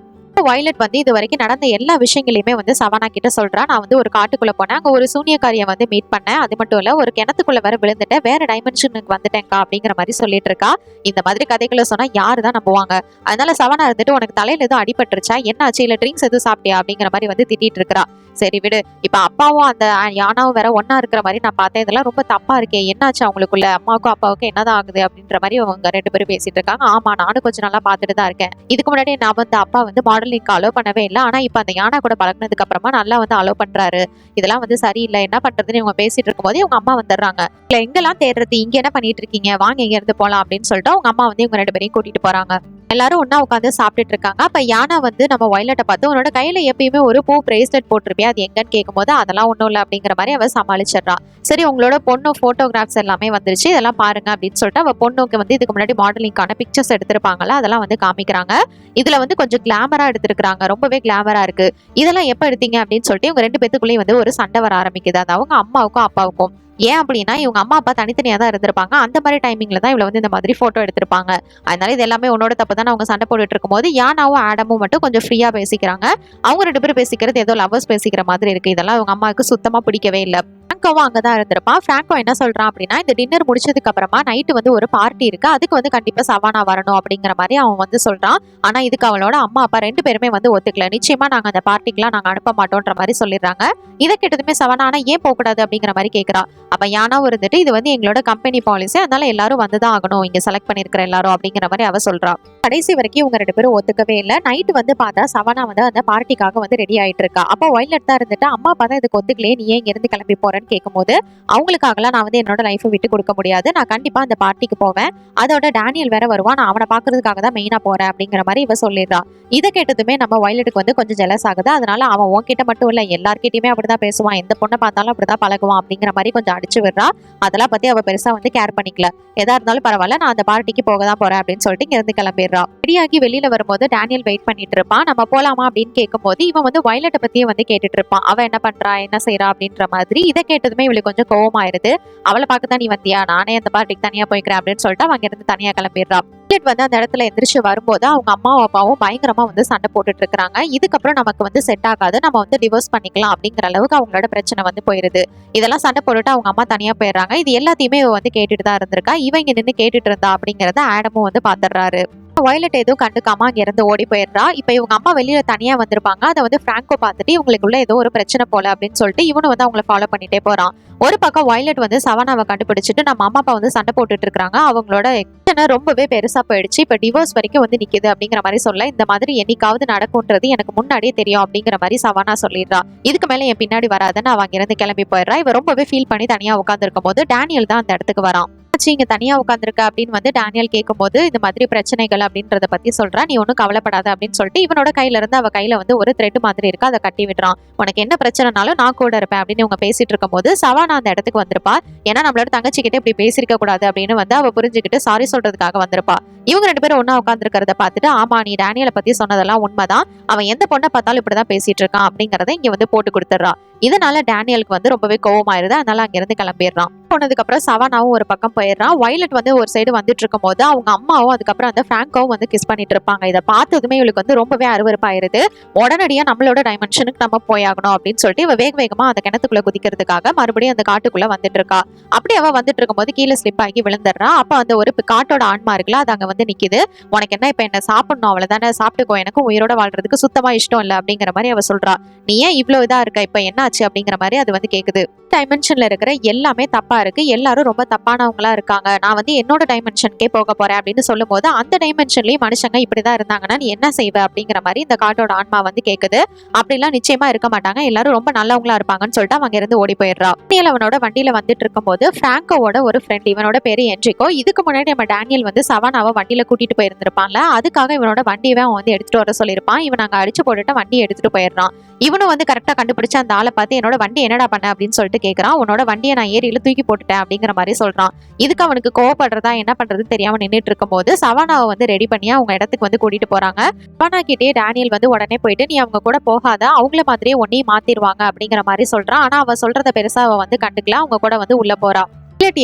வயலட் வந்து இது வரைக்கும் நடந்த எல்லா விஷயங்களையுமே வந்து சவானா கிட்ட சொல்றா. நான் வந்து ஒரு காட்டுக்குள்ள போனேன், அங்க ஒரு சூனியக்காரியை வந்து மீட் பண்ணேன், அது மட்டும் இல்ல ஒரு கிணத்துக்குள்ள வர விழுந்துட்டேன், வேற டைமென்ஷனுக்கு வந்துட்டேன்க்கா அப்படிங்கிற மாதிரி சொல்லிட்டு இருக்கா. இந்த மாதிரி கதைகளை சொன்னா யாரு தான் நம்புவாங்க? அதனால சவானா இருந்துட்டு உனக்கு தலையில எதுவும் அடிபட்டுருச்சா, என்ன ஆச்சு, இல்ல ட்ரிங்க்ஸ் எதுவும் சாப்பிட்டியா அப்படிங்கிற மாதிரி வந்து திட்டிட்டு இருக்கா. சரி விடு, இப்ப அப்பாவும் அந்த யானாவும் வேற ஒன்னா இருக்கிற மாதிரி நான் பார்த்தேன், இதெல்லாம் ரொம்ப தப்பா இருக்கே, என்னாச்சு அவங்களுக்குள்ள, அம்மாவுக்கும் அப்பாவுக்கும் என்னதான் ஆகுது அப்படின்ற மாதிரி அவங்க 2 பேரும் பேசிட்டு இருக்காங்க. ஆமா நானும் கொஞ்சம் நல்லா பார்த்துட்டு தான் இருக்கேன். இதுக்கு முன்னாடி நான் வந்து அப்பா வந்து மாடலிங்க்கு அலோ பண்ணவே இல்லை, ஆனா இப்ப அந்த யானா கூட பழகினதுக்கு அப்புறமா நல்லா வந்து அலோ பண்றாரு, இதெல்லாம் வந்து சரியில்லை, என்ன பண்றதுன்னு இவங்க பேசிட்டு இருக்கும்போது இவங்க அம்மா வந்துடுறாங்க. இல்ல எங்கெல்லாம் தேடுறது, இங்க என்ன பண்ணிட்டு இருக்கீங்க, வாங்க இங்க இருந்து போலாம் அப்படின்னு சொல்லிட்டு அவங்க அம்மா வந்து இவங்க 2 பேரையும் கூட்டிட்டு போறாங்க. எல்லாரும் ஒன்னா உட்காந்து சாப்பிட்டுட்டு இருக்காங்க. அப்ப யானா வந்து நம்ம வயலட்டை பார்த்து உன்னோட கையில எப்பயுமே ஒரு பூ பிரேஸ்லெட் போட்டிருப்பியா, அது எங்கன்னு கேட்கும்போது அதெல்லாம் ஒன்றும் இல்லை அப்படிங்கிற மாதிரி அவ சமாளிச்சிடறா. சரி உங்களோட பொண்ணு போட்டோகிராஃப்ஸ் எல்லாமே வந்துருச்சு, இதெல்லாம் பாருங்க அப்படின்னு சொல்லிட்டு அவ பொண்ணுக்கு வந்து இதுக்கு முன்னாடி மாடலிங்கான பிக்சர்ஸ் எடுத்திருப்பாங்கல்ல அதெல்லாம் வந்து காமிக்கிறாங்க. இதுல வந்து கொஞ்சம் கிளாமரா எடுத்திருக்காங்க, ரொம்பவே கிளாமரா இருக்கு. இதெல்லாம் எப்ப எடுத்தீங்க அப்படின்னு சொல்லிட்டு இவங்க 2 பேத்துக்குள்ளேயும் வந்து ஒரு சண்டை வர ஆரம்பிக்குது. அது அவங்க அம்மாவுக்கும் அப்பாவுக்கும். ஏன் அப்படின்னா இவங்க அம்மா அப்பா தனித்தனியா தான் இருந்திருப்பாங்க, அந்த மாதிரி டைமிங்ல தான் இவளை வந்து இந்த மாதிரி போட்டோ எடுத்திருப்பாங்க. அதனால இது எல்லாமே உன்னோட தப்பு தான் அவங்க சண்டை போட்டுட்டு இருக்கும்போது யானாவும் ஆடமும் மட்டும் கொஞ்சம் ஃப்ரீயா பேசிக்கிறாங்க. அவங்க 2 பேரும் பேசிக்கிறது ஏதோ லவர்ஸ் பேசிக்கிற மாதிரி இருக்கு. இதெல்லாம் அவங்க அம்மாவுக்கு சுத்தமா பிடிக்கவே இல்லை. பிராங்கோவும் அங்கதான் இருந்திருப்பான். பிராங்கோ என்ன சொல்றான் அப்படின்னா, இந்த டின்னர் முடிச்சதுக்கு அப்புறமா நைட்டு வந்து ஒரு பார்ட்டி இருக்கு, அதுக்கு வந்து கண்டிப்பா சவானா வரணும் அப்படிங்கிற மாதிரி அவன் வந்து சொல்றான். ஆனா இதுக்கு அவளோட அம்மா அப்பா 2 பேருமே வந்து ஒத்துக்கல. நிச்சயமா நாங்க அந்த பார்ட்டிக்குலாம் நாங்க அனுப்ப மாட்டோம்ன்ற மாதிரி சொல்லிடுறாங்க. இதை கேட்டதுமே சவானா ஆனா ஏன் போக கூடாது அப்படிங்கிற மாதிரி கேட்கறா. அப்ப யானாவும் இருந்துட்டு இது வந்து எங்களோட கம்பெனி பாலிசி, அதனால எல்லாரும் வந்துதான் ஆகணும், இங்க செலக்ட் பண்ணிருக்கிற எல்லாரும் அப்படிங்கிற மாதிரி அவ சொல்றா. கடைசி வரைக்கும் இவங்க 2 பேரும் ஒத்துக்கவே இல்ல. நைட்டு வந்து பார்த்தா சவானா வந்து அந்த பார்ட்டிக்காக வந்து ரெடி ஆயிட்டு இருக்கா. அப்போ வயலட் தான் இருந்துட்டு அம்மா அப்பா தான் இதுக்கு ஒத்துக்கலையே, நீ ஏன் இங்க இருந்து கிளம்பி போறேன்னு கேட்கும்போது, அவங்களுக்காகலாம் நான் வந்து என்னோட லைஃபை விட்டு கொடுக்க முடியாது, நான் கண்டிப்பா அந்த பார்ட்டிக்கு போவேன், அதோட டேனியல் வேற வருவான், நான் அவனை பாக்குறதுக்காக தான் மெயினா போறேன் அப்படிங்கிற மாதிரி இவ சொல்லிடுறா. இதை கேட்டதுமே நம்ம வயலட்டுக்கு வந்து கொஞ்சம் ஜெலஸ் ஆகுது. அதனால அவன் உன்கிட்ட மட்டும் இல்ல எல்லார்கிட்டயுமே அப்படிதான் பேசுவான், எந்த பொண்ணை பார்த்தாலும் அப்படிதான் பழகுவான் அப்படிங்கிற மாதிரி கொஞ்சம் அடிச்சு விடுறா. அதெல்லாம் பத்தி அவ பெருசா வந்து கேர் பண்ணிக்கல. எதா இருந்தாலும் பரவாயில்ல, நான் அந்த பார்ட்டிக்கு போக தான் போறேன் அப்படின்னு சொல்லிட்டு இங்க இருந்து கிளம்பிடுறா. ரெடியாகி வெளியில வரும்போது டேனியல் வெயிட் பண்ணிட்டு இருப்பான். நம்ம போலாமா அப்படின்னு கேட்கும்போது இவன் வந்து வயலட்டை பத்தியே வந்து கேட்டுட்டு இருப்பான். அவ என்ன பண்றா என்ன செய்யறா அப்படின்ற மாதிரி. இதை கேட்டதுமே இவளுக்கு கொஞ்சம் கோவமாயிருது. அவளை பார்க்கத்தான் நீ வந்தியா, நானே அந்த பார்ட்டிக்கு தனியா போய்க்கிறேன் அப்படின்னு சொல்லிட்டு அவங்க இருந்து தனியா கிளம்பிடுறா. வந்து அந்த இடத்துல எந்திரிச்சு வரும்போது அவங்க அம்மாவும் அப்பாவும் பயங்கரமா வந்து சண்டை போட்டுட்டு இருக்காங்க. இதுக்கப்புறம் நமக்கு வந்து செட் ஆகாது, நம்ம வந்து டிவோர்ஸ் பண்ணிக்கலாம் அப்படிங்கிற அளவுக்கு அவங்களோட பிரச்சனை வந்து போயிருது. இதெல்லாம் சண்டை போட்டுட்டு அவங்க அம்மா தனியா போயிடுறாங்க. இது எல்லாத்தையுமே இவ வந்து கேட்டுட்டு தான் இருந்திருக்கா. இவ இங்க நின்று கேட்டுட்டு இருந்தா அப்படிங்கறத ஆடமும் வந்து பாத்துறாரு. வயலட் எதுவும் கண்டுக்காம அங்க இருந்து ஓடி போயிடுறா. இப்ப இவங்க அம்மா வெளியில தனியா வந்திருப்பாங்க. அதை வந்து பிராங்கோ பார்த்துட்டு இவங்களுக்குள்ள ஏதோ ஒரு பிரச்சனை போல அப்படின்னு சொல்லிட்டு இவனு வந்து அவங்களை ஃபாலோ பண்ணிட்டே போறான். ஒரு பக்கம் வயலட் வந்து சவானாவை கண்டுபிடிச்சிட்டு நம்ம அம்மா அப்பா வந்து சண்டை போட்டுட்டு இருக்காங்க. அவங்களோட பிரச்சனை ரொம்பவே பெருசா போயிடுச்சு, இப்ப டிவோர்ஸ் வரைக்கும் வந்து நிக்குது அப்படிங்கிற மாதிரி சொல்ல, இந்த மாதிரி என்னைக்காவது நடக்கும்ன்றது எனக்கு முன்னாடியே தெரியும் அப்படிங்கிற மாதிரி சவானா சொல்லிடுறா. இதுக்கு மேல என் பின்னாடி வராதுன்னு அவ அங்க இருந்து கிளம்பி போயிடுறா. இவ ரொம்பவே ஃபீல் பண்ணி தனியா உட்கார்ந்து இருக்கும் போது டேனியல் தான் அந்த இடத்துக்கு வரான். இங்க தனியா உட்காந்துருக்க அப்படின்னு வந்து டேனியல் கேட்கும்போது இந்த மாதிரி பிரச்சனைகள் அப்படின்றத பத்தி சொல்றா. நீ ஒன்னும் கவலைப்படாத அப்படின்னு சொல்லிட்டு இவனோட கையில இருந்து அவ கையில வந்து ஒரு த்ரெட் மாதிரி இருக்கு, அதை கட்டி விடுறான். உனக்கு என்ன பிரச்சனைனாலும் நான் கூட இருப்பேன் அப்படின்னு இவங்க பேசிட்டு இருக்கும் போது சவானா அந்த இடத்துக்கு வந்திருப்பா. ஏன்னா நம்மளோட தங்கச்சி கிட்ட இப்படி பேசிருக்க கூடாது அப்படின்னு வந்து அவ புரிஞ்சுக்கிட்டு சாரி சொல்றதுக்காக வந்திருப்பா. இவங்க 2 பேரும் ஒன்னா உட்காந்துருக்கிறத பார்த்துட்டு, ஆமா நீ டேனியலை பத்தி சொன்னதெல்லாம் உண்மைதான், அவன் எந்த பொண்ணை பார்த்தாலும் இப்படிதான் பேசிட்டு இருக்கான் அப்படிங்கறத இங்க வந்து போட்டு கொடுத்துடுறா. இதனால டேனியலுக்கு வந்து ரொம்பவே கோவமாயிருது. அதனால அங்க இருந்து கிளம்பிடுறான். போனதுக்கு அப்புறம் சவானாவும் ஒரு பக்கம் போயிடுறான். வயலட் வந்து ஒரு சைடு வந்துட்டு இருக்கும் போது அவங்க அம்மாவும் அதுக்கப்புறம் அந்த பிராங்கோவும் வந்து கிஸ் பண்ணிட்டு இருப்பாங்க. இதை பார்த்ததுமே இவளுக்கு வந்து ரொம்பவே அருவருப்பாயிருது. உடனடியா நம்மளோட டைமென்ஷனுக்கு நம்ம போயாகணும் அப்படின்னு சொல்லிட்டு இவ வேக வேகமா அந்த கிணத்துக்குள்ள குதிக்கிறதுக்காக மறுபடியும் அந்த காட்டுக்குள்ள வந்துட்டு இருக்கா. அப்படி அவ வந்துட்டு இருக்கும் போது கீழே ஸ்லிப் ஆகி விழுந்துடுறா. அப்ப அந்த ஒரு காட்டோட ஆன்மா இருக்குல்ல, அது அங்க வந்து நிக்குது. உனக்கு என்ன இப்ப என்ன சாப்பிடணும், அவ்வளவுதானே, சாப்பிட்டுக்கோ, எனக்கும் உயிரோட வாழ்றதுக்கு சுத்தமா இஷ்டம் இல்லை அப்படிங்கிற மாதிரி அவ சொல்றா. நீ ஏன் இவ்வளவு இதா இருக்க, இப்ப என்ன ஆச்சு அப்படிங்கிற மாதிரி அது வந்து கேக்குது. டைமென்ஷன்ல இருக்கிற எல்லாமே தப்பா இருக்கு, எல்லாரும் ரொம்ப தப்பானவங்களா இருக்காங்க, நான் வந்து என்னோட டைமென்ஷனுக்கே போக போறேன் அப்படின்னு சொல்லும் போது அந்த டைமென்ஷன்லயும் மனுஷங்க இப்படிதான் இருந்தாங்கன்னா நீ என்ன செய்வ அப்படிங்கிற மாதிரி இந்த காட்டோட ஆன்மா வந்து கேக்குது. அப்படிலாம் நிச்சயமா இருக்க மாட்டாங்க, எல்லாரும் ரொம்ப நல்லவங்களா இருப்பாங்கன்னு சொல்லிட்டு அவங்க இருந்து ஓடி போயிடுறா. அவனோட வண்டியில வந்துட்டு இருக்கும் போது பிராங்கோவோட ஒரு ஃப்ரெண்ட், இவனோட பேரு என்ட்ரிகோ. இதுக்கு முன்னாடி நம்ம டேனியல் வந்து சவானாவை வண்டியில கூட்டிட்டு போயிருந்திருப்பான்ல, அதுக்காக இவனோட வண்டியவே அவன் வந்து எடுத்துட்டு வர சொல்லியிருப்பான். இவன் அங்க அடிச்சு போட்டுட்டு வண்டியை எடுத்துட்டு போயிடுறான். இவனும் வந்து கரெக்டா கண்டுபிடிச்சு அந்த ஆளை பார்த்து என்னோட வண்டி என்னடா பண்ண அப்படின்னு சொல்லிட்டு கேட்கறான். உன்னோட வண்டியை நான் ஏரியில தூக்கி போட்டுட்டேன் அப்படிங்கிற மாதிரி சொல்றான். இதுக்கு அவனுக்கு கோவப்படுறதா என்ன பண்றது தெரியாம நின்றுட்டு இருக்கும் போது சவானாவை வந்து ரெடி பண்ணி அவங்க இடத்துக்கு வந்து கூட்டிட்டு போறாங்க. சவானா கிட்டே டேனியல் வந்து உடனே போயிட்டு நீ அவங்க கூட போகாத, அவங்கள மாதிரியே ஒன்னையும் மாத்திருவாங்க அப்படிங்கிற மாதிரி சொல்றான். ஆனா அவ சொல்றத பெருசா அவ வந்து கண்டுக்கல, அவங்க கூட வந்து உள்ள போறா.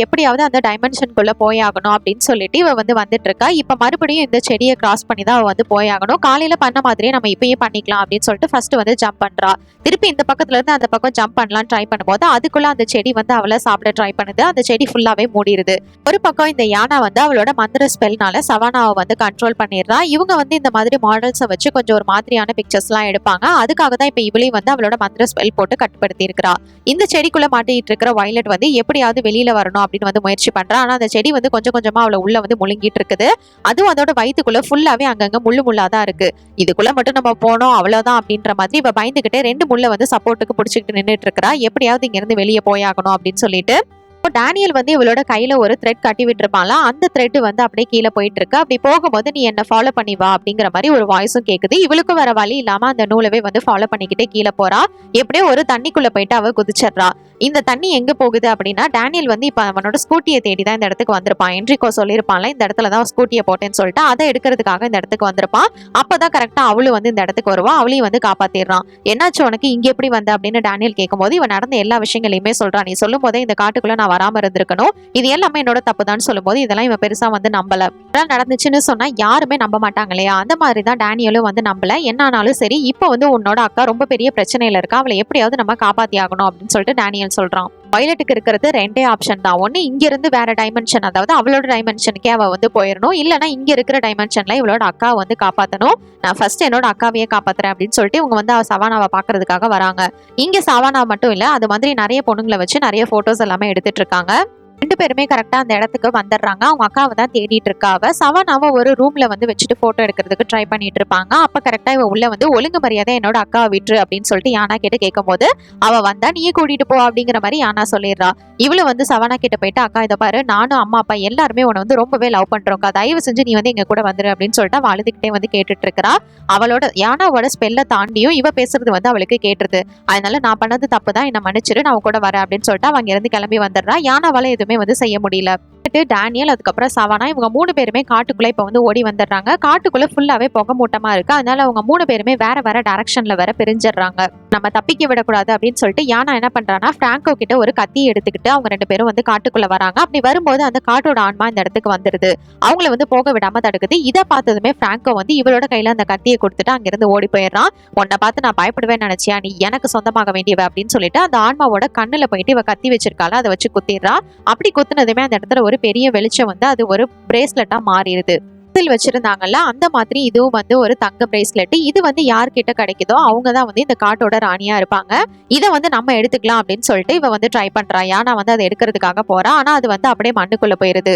எப்படியாவது அந்த டைமென்ஷனுக்குள்ள போயாகணும் அப்படின்னு சொல்லிட்டு இவ வந்து வந்துட்டு இருக்கா. இப்ப மறுபடியும் இந்த செடியை கிராஸ் பண்ணி தான் அவ வந்து போயாகணும். காலையில பண்ண மாதிரியே நம்ம இப்பயும் பண்ணிக்கலாம் அப்படின்னு சொல்லிட்டு ஃபர்ஸ்ட் வந்து ஜம்ப் பண்றா. திருப்பி இந்த பக்கத்துல இருந்து அந்த பக்கம் ஜம்ப் பண்ணலாம் ட்ரை பண்ணும்போது அதுக்குள்ள அந்த செடி வந்து அவளை சாப்பிட ட்ரை பண்ணுது. அந்த செடி ஃபுல்லாவே மூடிடுது. ஒரு பக்கம் இந்த யானா வந்து அவளோட மந்திர ஸ்பெல்னால சவானாவை வந்து கண்ட்ரோல் பண்ணிடுறா. இவங்க வந்து இந்த மாதிரி மாடல்ஸை வச்சு கொஞ்சம் ஒரு மாதிரியான பிக்சர்ஸ் எல்லாம் எடுப்பாங்க. அதுக்காக தான் இப்ப இவளையும் வந்து அவளோட மந்திர ஸ்பெல் போட்டு கட்டுப்படுத்தி இருக்கிறா. இந்த செடிக்குள்ள மாட்டிட்டு இருக்கிற வயலட் வந்து எப்படியாவது வெளியில வரணும் அப்படின்னு வந்து முயற்சி பண்றா. ஆனா அந்த செடி வந்து கொஞ்சம் கொஞ்சமா அவளை உள்ள வந்து முழுங்கிட்டு இருக்குது. அதுவும் அதோட வயிற்றுக்குள்ள ஃபுல்லாவே அங்கங்க முள்ளாதான் இருக்கு. இதுக்குள்ள மட்டும் நம்ம போனோம் அவ்வளவுதான் அப்படின்ற மாதிரி இவ பயந்துகிட்டே 2 முள்ள வந்து சப்போர்ட்டுக்கு பிடிச்சிக்கிட்டு நின்றுட்டு இருக்கா. எப்படியாவது இங்க இருந்து வெளியே போயாகணும் அப்படின்னு சொல்லிட்டு டேனியல் வந்து இவளோட கையில ஒரு த்ரெட் கட்டி விட்டுருப்பாங்களா, அந்த த்ரெட் வந்து அப்படியே கீழே போயிட்டு இருக்கு. அப்படி போகும்போது நீ என்ன ஃபாலோ பண்ணி வா அப்படிங்கிற மாதிரி ஒரு வாய்ஸும் கேக்குது. இவளுக்கும் வேற வழி இல்லாம அந்த நூலவே வந்து ஃபாலோ பண்ணிக்கிட்டே கீழே போறா. எப்படியோ ஒரு தண்ணிக்குள்ள போயிட்டு அவ குதிச்சிடுறா. இந்த தண்ணி எங்க போகுது அப்படின்னா டேனியல் வந்து இப்ப அவனோட ஸ்கூட்டியை தேடி தான் இந்த இடத்துக்கு வந்திருப்பான். என்ட்ரிகோ சொல்லியிருப்பான்ல இந்த இடத்துல தான் ஸ்கூட்டியை போட்டேன்னு சொல்லிட்டு அதை எடுக்கிறதுக்காக இந்த இடத்துக்கு வந்திருப்பான். அப்பதான் கரெக்டா அவளும் வந்து இந்த இடத்துக்கு வருவா. அவளையும் வந்து காப்பாத்திடுறான். என்னாச்சு உனக்கு இங்க எப்படி வந்த அப்படின்னு டேனியல் கேட்கும் போது இவன் நடந்த எல்லா விஷயங்களையுமே சொல்றான். நீ சொல்லும் போதே இந்த காட்டுக்குள்ள நான் வராம இருந்திருக்கணும், இது எல்லாமே என்னோட தப்பு தான் சொல்லும் போது இதெல்லாம் இவன் பெருசா வந்து நம்பல. நடந்துச்சுன்னு சொன்னா யாருமே நம்ப மாட்டாங்க இல்லையா, அந்த மாதிரிதான் டேனியலும் வந்து நம்பல. என்னானாலும் சரி இப்போ வந்து உன்னோட அக்கா ரொம்ப பெரிய பிரச்சனையில இருக்கா, அவளை எப்படியாவது நம்ம காப்பாத்தி ஆகணும் அப்படின்னு சொல்லிட்டு டேனியல் சொல்றான். வயலட்டுக்கு இருக்கிறது ரெண்டே ஆப்ஷன் தான். ஒண்ணு இங்க இருந்து வேற டைமென்ஷன், அதாவது அவளோட டைமென்ஷனுக்கே அவ வந்து போயிடணும், இல்லைன்னா இங்க இருக்கிற டைமென்ஷன்ல இவளோட அக்கா வந்து காப்பாத்தணும். நான் ஃபர்ஸ்ட் என்னோட அக்காவையே காப்பாத்துறேன் அப்படின்னு சொல்லிட்டு இவங்க வந்து சவானாவை பாக்குறதுக்காக வராங்க. இங்க சவானா மட்டும் இல்ல, அது மாதிரி நிறைய பொண்ணுங்களை வச்சு நிறைய போட்டோஸ் எல்லாமே எடுத்துட்டு இருக்காங்க. 2 பேருமே கரெக்டா அந்த இடத்துக்கு வந்துடுறாங்க. அவங்க அக்காவை தான் தேடிட்டு இருக்காவ. சவானாவை ஒரு ரூம்ல வந்து வச்சுட்டு போட்டோ எடுக்கிறதுக்கு ட்ரை பண்ணிட்டு இருப்பாங்க. அப்ப கரெக்டா இவ உள்ள வந்து ஒழுங்கு மரியாதை என்னோட அக்காவை விட்டுரு அப்படின்னு சொல்லிட்டு யானா கிட்ட கேட்கும் போது அவ வந்தா நீயே கூட்டிட்டு போ அப்படிங்கிற மாதிரி யானா சொல்லிடுறா. இவளு வந்து சவானா கிட்ட போயிட்டு அக்கா இதை பாரு, நானும் அம்மா அப்பா எல்லாருமே உன்னை வந்து ரொம்பவே லவ் பண்றோம்க்கா, தயவு செஞ்சு நீ வந்து எங்க கூட வந்துரு அப்படின்னு சொல்லிட்டு அவ அழுதுகிட்டே வந்து கேட்டுட்டு இருக்கா. அவளோட யானாவோட ஸ்பெல்ல தாண்டியும் இவ பேசுறது வந்து அவளுக்கு கேட்டுருது. அதனால நான் பண்ணது தப்பு தான், என்ன மன்னிச்சிரு, நான் கூட வரேன் அப்படின்னு சொல்லிட்டு அவங்க இருந்து கிளம்பி வந்துடுறா. யானாவால எதுவுமே வந்து செய்ய முடியல. டேனியல் அதுக்கப்புறம் சவானா இவங்க 3 பேருமே காட்டுக்குள்ள இப்ப வந்து ஓடி வந்துடுறாங்க. காட்டுக்குள்ள ஃபுல்லாவே புகை மூட்டமா இருக்கு. அதனால அவங்க 3 பேருமே வேற வேற டைரக்ஷன்ல வேற பிரிஞ்சிடுறாங்க. நம்ம தப்பிக்க விடக்கூடாது அப்படின்னு சொல்லிட்டு யானா என்ன பண்றான்னா பிராங்கோ கிட்ட ஒரு கத்தி எடுத்துக்கிட்டு அவங்க 2 பேரும் வந்து காட்டுக்குள்ள வராங்க. அப்படி வரும்போது அந்த காட்டோட ஆன்மா இந்த இடத்துக்கு வந்துருது. அவங்கள வந்து போக விடாம தடுக்குது. இதை பார்த்ததுமே பிராங்கோ வந்து இவளோட கையில அந்த கத்தியை கொடுத்துட்டு அங்கிருந்து ஓடி போயிடுறான். உன்னை பார்த்து நான் பயப்படுவேன்னு நினைச்சியா, நீ எனக்கு சொந்தமாக வேண்டியவ அப்படின்னு சொல்லிட்டு அந்த ஆன்மாவோட கண்ணுல போயிட்டு இவ கத்தி வச்சிருக்காள அதை வச்சு குத்திடுறா. அப்படி குத்துனதுமே அந்த இடத்துல ஒரு பெரிய வெளிச்சம் வந்து அது ஒரு பிரேஸ்லெட்டா மாறிடுது. வச்சிருந்தாங்கல்ல அந்த மாதிரி இதுவும் வந்து ஒரு தங்க பிரேஸ்லெட். இது வந்து யார்கிட்ட கிடைக்குதோ அவங்க தான் வந்து இந்த காட்டோட ராணியா இருப்பாங்க. இதை வந்து நம்ம எடுத்துக்கலாம் அப்படின்னு சொல்லிட்டு இவ வந்து ட்ரை பண்றா. யானா வந்து அதை எடுக்கிறதுக்காக போறா. ஆனா அது வந்து அப்படியே மண்ணுக்குள்ள போயிருது.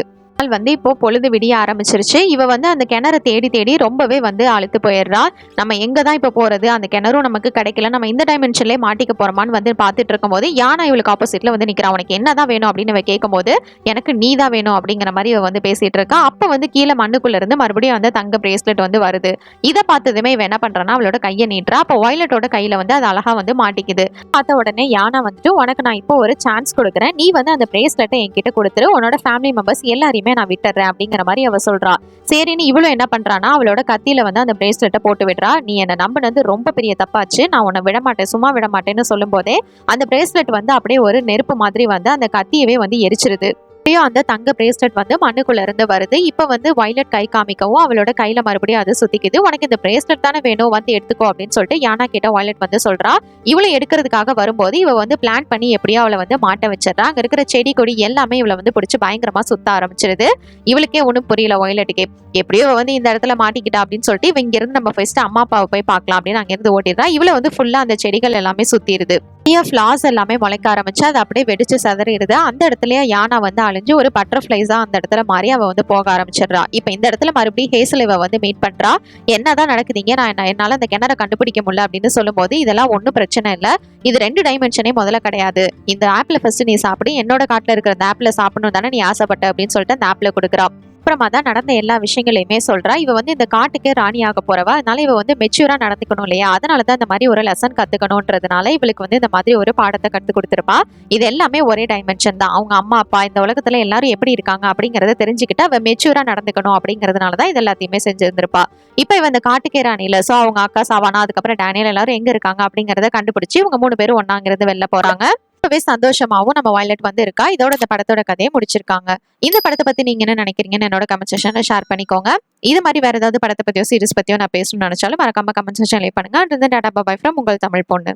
வந்து இப்போ பொழுது விடிய ஆரம்பிச்சிருச்சு. இவ வந்து அந்த கிணறு தேடி தேடி ரொம்பவே வந்து அழுத்து போயிடுறா. நம்ம எங்க தான் இப்போ போறது, அந்த கிணறும் நமக்கு கிடைக்கல, நம்ம இந்த டைமென்ஷன்லேயே மாட்டிக்க போறோமான்னு வந்து பார்த்துட்டு இருக்கும் போது யானா இவளுக்கு ஆப்போசிட்ல வந்து நிக்கிறா. உனக்கு என்னதான் வேணும் அப்படின்னு இவ கேட்கும் போது எனக்கு நீ தான் வேணும் அப்படிங்கிற மாதிரி இவ வந்து பேசிட்டு இருக்கா. அப்ப வந்து கீழே மண்ணுக்குள்ள இருந்து மறுபடியும் அந்த தங்க பிரேஸ்லெட் வந்து வருது. இதை பார்த்ததுமே இவ என்ன பண்றான்னா அவளோட கையை நீட்டுறா. அப்போ வயலட்டோட கையில வந்து அது அழகா வந்து மாட்டிக்குது. பார்த்த உடனே யானா வந்துட்டு உனக்கு நான் இப்போ ஒரு சான்ஸ் கொடுக்குறேன், நீ வந்து அந்த பிரேஸ்லெட்டை என்கிட்ட கொடுத்துரு, உன்னோட ஃபேமிலி மெம்பர்ஸ் எல்லாரையுமே நான் விட்டுறேன் அப்படிங்கிற மாதிரி அவ சொல்றா. சரின்னு இவளும் என்ன பண்றானா அவளோட கத்தியில வந்து அந்த பிரேஸ்லெட்டை போட்டு விடுறா. நீ என்ன நம்பினது ரொம்ப பெரிய தப்பாச்சு, நான் உன்னை விட மாட்டேன், சும்மா விட மாட்டேன்னு சொல்லும் போதே அந்த பிரேஸ்லெட் வந்து அப்படியே ஒரு நெருப்பு மாதிரி வந்து அந்த கத்தியவே வந்து எரிச்சிருது. அந்த தங்க பிரேஸ்லெட் வந்து மண்ணுக்குள்ள இருந்து வருது. இப்ப வந்து வயலட் கை காமிக்கவும் அவளோட கையில மறுபடியும் அது சுத்திக்குது. உனக்கு இந்த பிரேஸ்லெட் தானே வேணும், வந்து எடுத்துக்கோ அப்படின்னு சொல்லிட்டு யானா கிட்ட வயலட் வந்து சொல்றா. இவளை எடுக்கிறதுக்காக வரும்போது இவ வந்து பிளான் பண்ணி எப்படியோ அவளை வந்து மாட்ட வச்சிடறா. அங்க இருக்கிற செடி கொடி எல்லாமே இவளை வந்து பிடிச்சி பயங்கரமா சுத்த ஆரம்பிச்சிருது. இவளுக்கே ஒன்றும் புரியல வயலட்டுக்கே. எப்படியோ வந்து இந்த இடத்துல மாட்டிக்கிட்டா அப்படின்னு சொல்லிட்டு இவ இங்க இருந்து நம்ம ஃபர்ஸ்ட் அம்மா அப்பாவை போய் பார்க்கலாம் அப்படின்னு அங்கிருந்து ஓட்டிடுறா. இவளை வந்து ஃபுல்லா அந்த செடிகள் எல்லாமே சுத்திடுது. ஃபிளாஸ் எல்லாமே முளைக்க ஆரம்பிச்சு அது அப்படியே வெடிச்சு சதறிடுது. அந்த இடத்துல யானா வந்து அழிஞ்சு ஒரு பட்டர்ஃபிளைஸா அந்த இடத்துல மாறி அவ வந்து போக ஆரம்பிச்சிடுறா. இப்ப இந்த இடத்துல மறுபடியும் ஹேசல் இவ வந்து மீட் பண்றா. என்னதான் நடக்குதுங்க, நான் என்னால அந்த கிணற கண்டுபிடிக்க முடியல அப்படின்னு சொல்லும் போது இதெல்லாம் ஒன்றும் பிரச்சனை இல்லை, இது 2 டைமென்ஷனே முதல்ல கிடையாது, இந்த ஆப்பிள் ஃபர்ஸ்ட் நீ சாப்பிடு, என்னோட காட்டுல இருக்கிற அந்த ஆப்பிள் சாப்பிடணும் தானே நீ ஆசைப்பட்ட அப்படின்னு சொல்லிட்டு அந்த ஆப்பிள் கொடுக்குறா. அப்புறமா தான் நடந்த எல்லா விஷயங்களையுமே சொல்றா. இவ வந்து இந்த காட்டுக்கே ராணியாக போறவா, அதனால இவ வந்து மெச்சூரா நடந்துக்கணும் இல்லையா, அதனாலதான் இந்த மாதிரி ஒரு லெசன் கத்துக்கணும்ன்றதுனால இவளுக்கு வந்து இந்த மாதிரி ஒரு பாடத்தை கத்து கொடுத்துருப்பா. இது எல்லாமே ஒரே டைமென்ஷன் தான். அவங்க அம்மா அப்பா இந்த உலகத்துல எல்லாரும் எப்படி இருக்காங்க அப்படிங்கறத தெரிஞ்சுக்கிட்டு அவ மெச்சூரா நடந்துக்கணும் அப்படிங்கறதுனாலதான் இது எல்லாத்தையுமே செஞ்சிருந்திருப்பா. இப்ப இவ இந்த காட்டுக்கே ராணியில சோ அவங்க அக்கா சவானா அதுக்கப்புறம் டேனியல் எல்லாரும் எங்க இருக்காங்க அப்படிங்கறத கண்டுபிடிச்சு இவங்க 3 பேரும் ஒன்னாங்கிறது வெளில போறாங்க. ரொம்பவே சந்தோஷமாவும் நம்ம வயலட் வந்து இருக்கா. இதோட இந்த படத்தோட கதையை முடிச்சிருக்காங்க. இந்த படத்தை பத்தி நீங்க என்ன நினைக்கிறீங்கன்னு என்னோட கமெண்ட் செக்ஷன்ல ஷேர் பண்ணிக்கோங்க. இது மாதிரி வேற ஏதாவது படத்தை பத்தியோ சீரிஸ் பத்தியோ நான் பேசணும்னு நினைச்சாலும் மறக்காம கமெண்ட் செக்ஷன்ல பண்ணுங்க. டாடா பை ஃப்ரம் உங்கள் தமிழ் பொண்ணு.